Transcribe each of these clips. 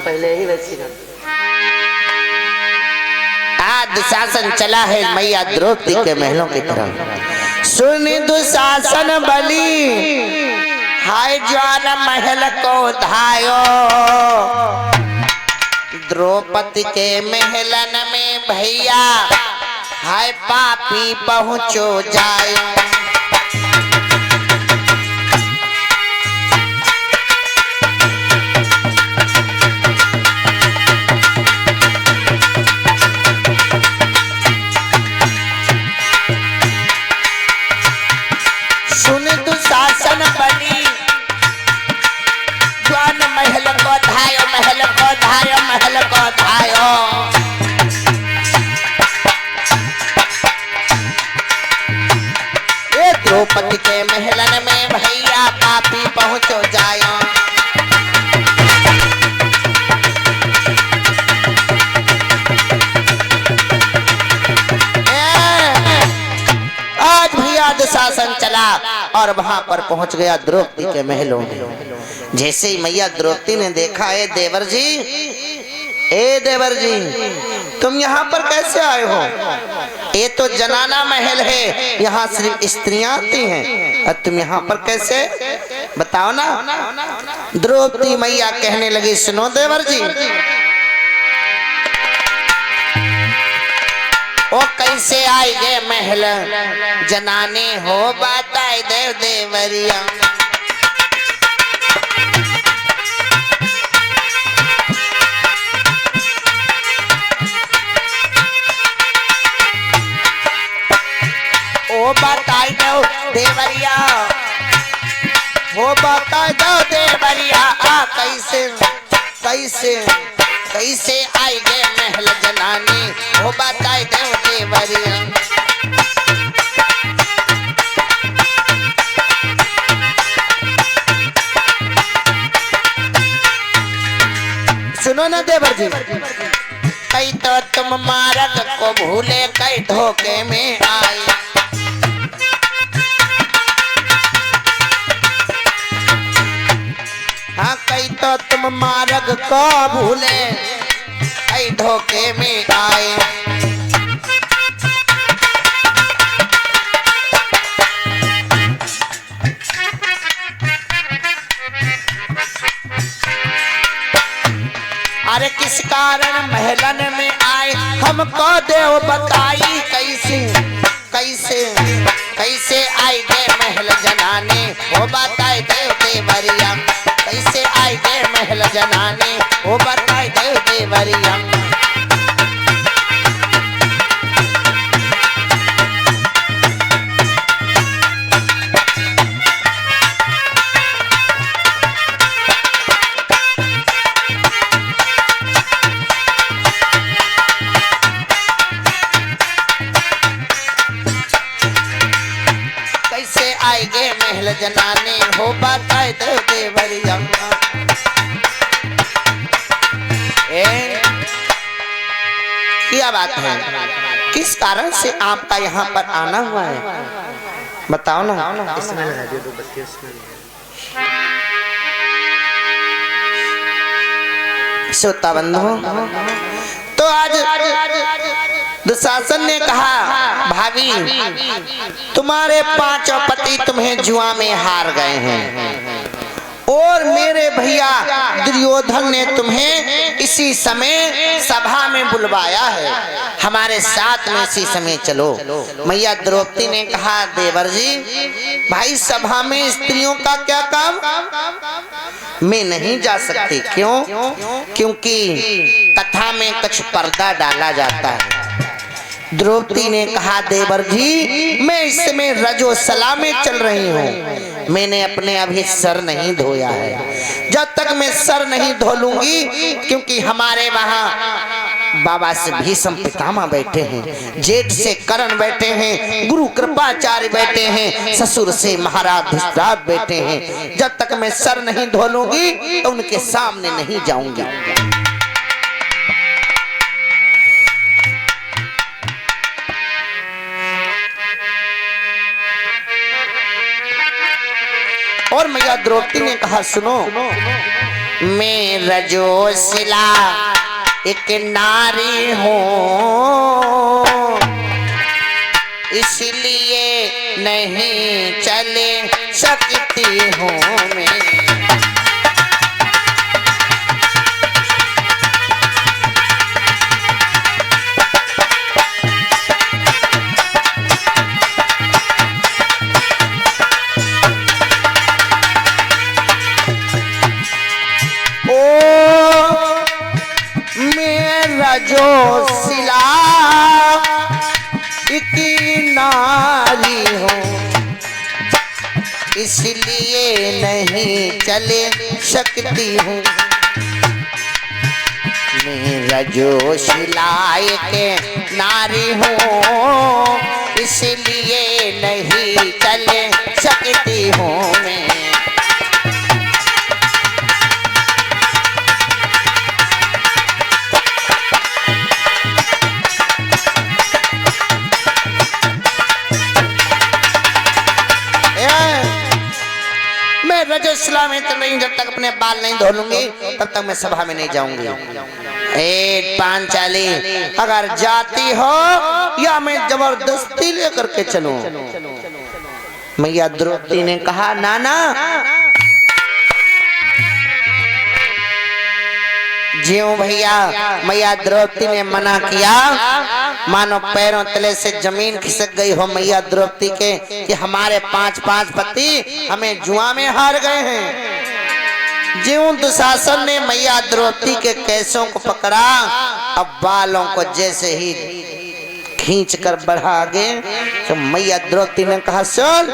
पहले ही वैसी दुशासन चला है मैया द्रौपदी के महलों की तरफ। सुन दुशासन बली हाय ज्वार महल को धायो, द्रौपदी के महलन में भैया हाय पापी पहुंचो जाए। सुन दुशासन बली ज्वार महल को धायो, महल को धायो, महल को धायो। ये द्रौपदी के महलन में भैया पापी पहुंचो जायो। आज भैया दुशासन चला और वहां पर पहुंच गया द्रौपदी के महलों में। जैसे ही मैया द्रौपदी ने देखा, ए देवर जी, ए देवर जी, तुम यहाँ पर कैसे आए हो? ये तो जनाना महल है, यहाँ सिर्फ स्त्रियां आती हैं और तुम यहाँ पर कैसे, बताओ ना। द्रौपदी मैया कहने लगी, सुनो देवर जी, ओ कैसे आई गे महल जनाने हो, बताए देव देवरिया। ओ बताए दो देवरिया, वो बताए दो देवरिया, आ कैसे कैसे कैसे आई गे महल जनानी, वो बताए दो देवरिया। सुनो ना देवर जी, कई तो तुम मार्ग को भूले, कई धोखे में आए। हाँ, कई तो तुम मार्ग को भूले, कई धोखे में आए। अरे किस कारण महलन में आए, हमको देव बताई कैसे कैसे कैसे आई गे महल जनाने, वो बताए देव देवरिया। कैसे आई गे महल जनाने, वो बताए देव देवरिया। कैसे आई गे महल जनाने, हो बताए देव देवरिया। क्या बात है, किस कारण से आपका यहाँ पर आना हुआ है, बताओ ना। इसमें लगा दियो, दो बत्ती उसमें। श्रोता बंधु, तो आज दुशासन ने कहा, भाभी तुम्हारे पांचों पति तुम्हें जुआ में हार गए हैं और मेरे भैया दुर्योधन ने तुम्हें इसी समय सभा में बुलवाया है, हमारे साथ में इसी समय चलो। मैया द्रौपदी ने कहा, देवर जी, भाई सभा में स्त्रियों का क्या काम, मैं नहीं जा सकती। क्यों? क्योंकि कथा में कुछ पर्दा डाला जाता है। द्रौपदी ने कहा, देवर जी, मैं इस समय रजोसला में चल रही हूँ, मैंने अपने अभी सर नहीं धोया है। जब तक मैं सर नहीं धो लूंगी, क्योंकि हमारे वहाँ बाबा से भीष्म पितामह बैठे हैं, जेठ से कर्ण बैठे हैं, गुरु कृपाचार्य बैठे हैं, ससुर से महाराज धृतराष्ट्र बैठे हैं। जब तक मैं सर नहीं धो लूंगी तो उनके सामने नहीं जाऊंगी। और मैया द्रौपदी ने कहा, सुनो, मैं रजोशिला एक नारी हूँ, इसलिए नहीं चले सकती हूँ मैं। रजोशिला की नारी हूँ, इसलिए नहीं चले सकती हूँ। मैं रजोशिला की नारी हूँ, इसलिए नहीं चले सकती हूँ मैं। रजोशिला में तो नहीं, जब तक अपने बाल नहीं धो लूंगी तब तक मैं सभा में नहीं जाऊंगी। ए पांचाली, अगर जाती हो या मैं जबरदस्ती लेकर के चलूं? मैया द्रौपदी ने कहा नाना, ज्यों भैया मैया द्रौपदी ने मना किया, मानो पैरों तले से जमीन खिसक गई हो मैया द्रौपदी के कि हमारे 5-5 पति हमें जुआ में हार गए हैं। ज्यों दुशासन ने मैया द्रौपदी के केसों को पकड़ा, अब बालों को जैसे ही खींच कर बढ़ा आगे, तो मैया द्रौपदी ने कहा सुन,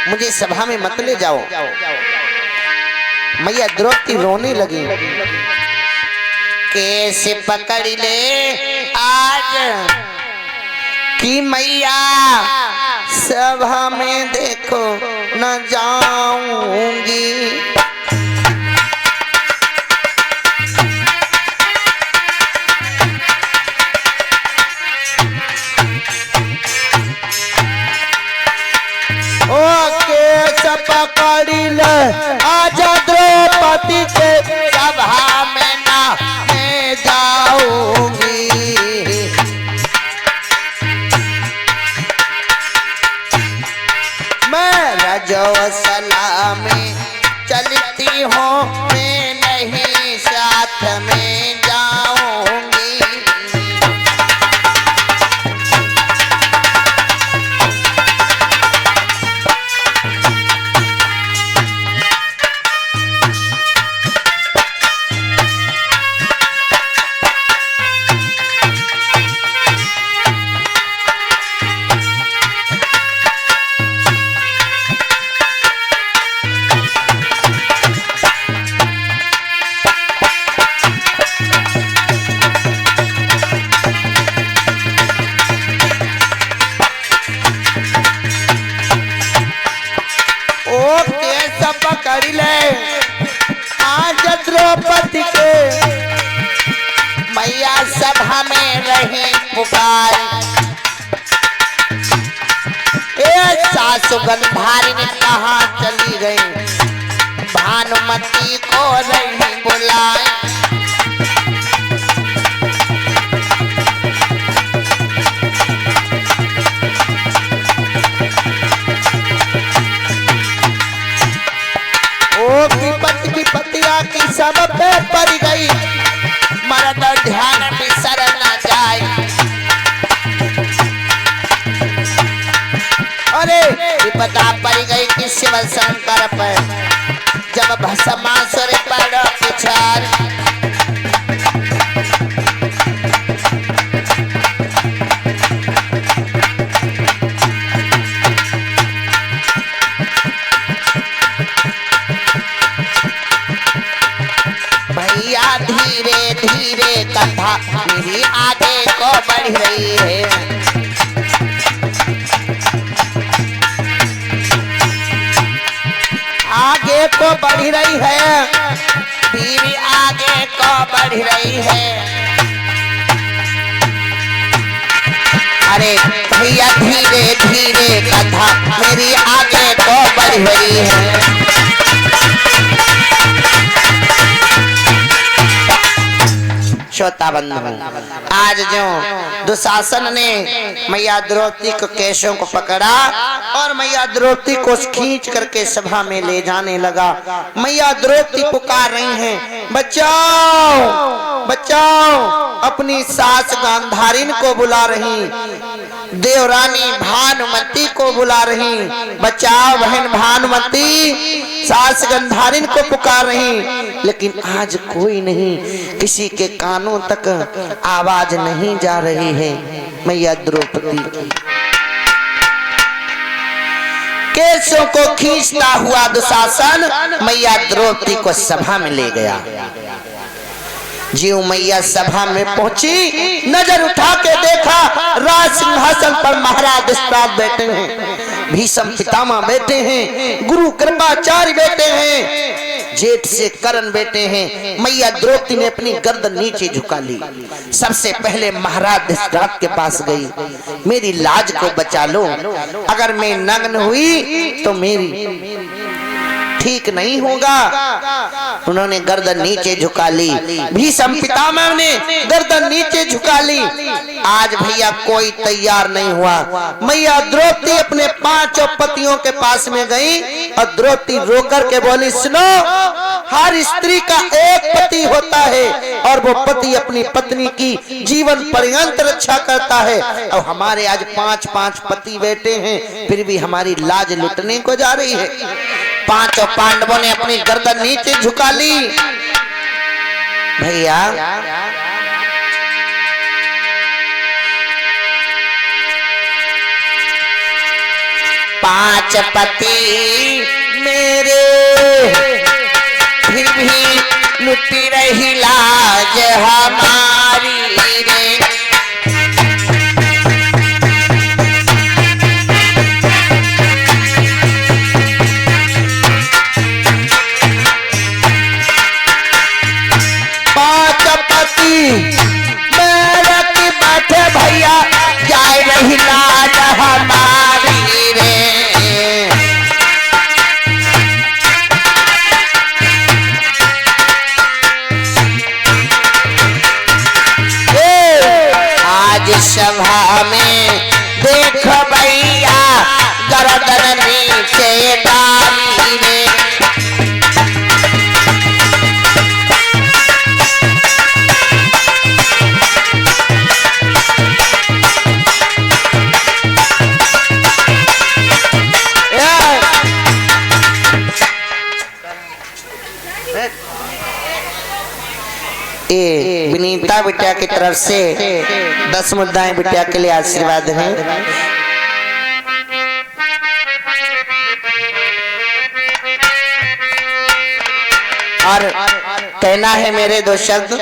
मुझे सभा में मत ले जाओ। मैया द्रौपदी रोने लगी। कैसे पकड़ ले आज कि मैया सभा में देखो न जाऊंगी। पकड़ी ले आजा द्रौपदी के सभा में ना मैं जाऊंगी। मैं रजोशिला में चलती हूँ, मैं नहीं साथ में जाऊंगी। पकड़ ले आज द्रौपदी के, मैया सभा में रही पुकार। ए सासु गंधारिणी कहाँ चली गई, भानुमती को रही बुलाए। विपतिया की सब पे पड़ गई, मरद ध्यान बिसर न जाए। अरे विपदा पड़ गई कि शिव शंकर पर, जब भस्मासुर पर पुछार। धीरे धीरे कथा मेरी आगे को बढ़ रही है। आगे को बढ़ रही है, धीरे आगे को बढ़ रही है। अरे भैया धीरे धीरे कथा मेरी आगे को बढ़ रही है। श्रोता बंधु, आज जो दुशासन ने मैया द्रौपदी को केशों को पकड़ा और मैया द्रौपदी को खींच करके सभा में ले जाने लगा। मैया द्रौपदी पुकार रही हैं, बचाओ बचाओ, अपनी सास गांधारिन को बुला रही, देवरानी भानुमती को बुला रही, बचाओ बहन भानुमती, सास गांधारिन को पुकार रही। लेकिन आज कोई नहीं, किसी के कानों तक आवाज नहीं जा रही है। मैया द्रौपदी की केशों को खींचता हुआ दुशासन मैया द्रौपदी को सभा में ले गया। जीव मैया सभा में पहुंची, नजर उठा के देखा, राज सिंहासन पर महाराज धृतराष्ट्र बैठे हैं, भीष्म पितामह बैठे हैं, गुरु कृपाचार्य बैठे हैं, जेठ से कर्ण बैठे हैं। मैया द्रौपदी ने अपनी गर्दन नीचे झुका ली। सबसे पहले महाराज धृतराष्ट्र के पास गई, मेरी लाज को बचा लो, अगर मैं नग्न हुई तो मेरी ठीक नहीं होगा। उन्होंने गर्दन नीचे झुका ली, भीष्म पितामह ने गर्दन नीचे झुका ली। आज भैया कोई तैयार नहीं हुआ। मैया द्रौपदी अपने 5 पतियों के पास में गई और द्रौपदी रोकर के बोली, सुनो, हर स्त्री का एक पति होता है और वो पति अपनी पत्नी की जीवन पर्यंत रक्षा करता है, और हमारे आज 5 पति बैठे हैं, फिर भी हमारी लाज लुटने को जा रही है। 5 पांडवों ने अपनी गर्दन नीचे झुका ली। भैया पांच पति मेरे, फिर भी लुटी रही लाज हमारी रे। मेरे की बैठे भैया, जाए रही लाज हमारी रे। आज सभा में देख भैया, गर्दन नीचे डाली रे। विनीता बिटिया की तरफ से 10 मुद्दाएं बिटिया के लिए आशीर्वाद हैं। और कहना है मेरे 2 शब्द।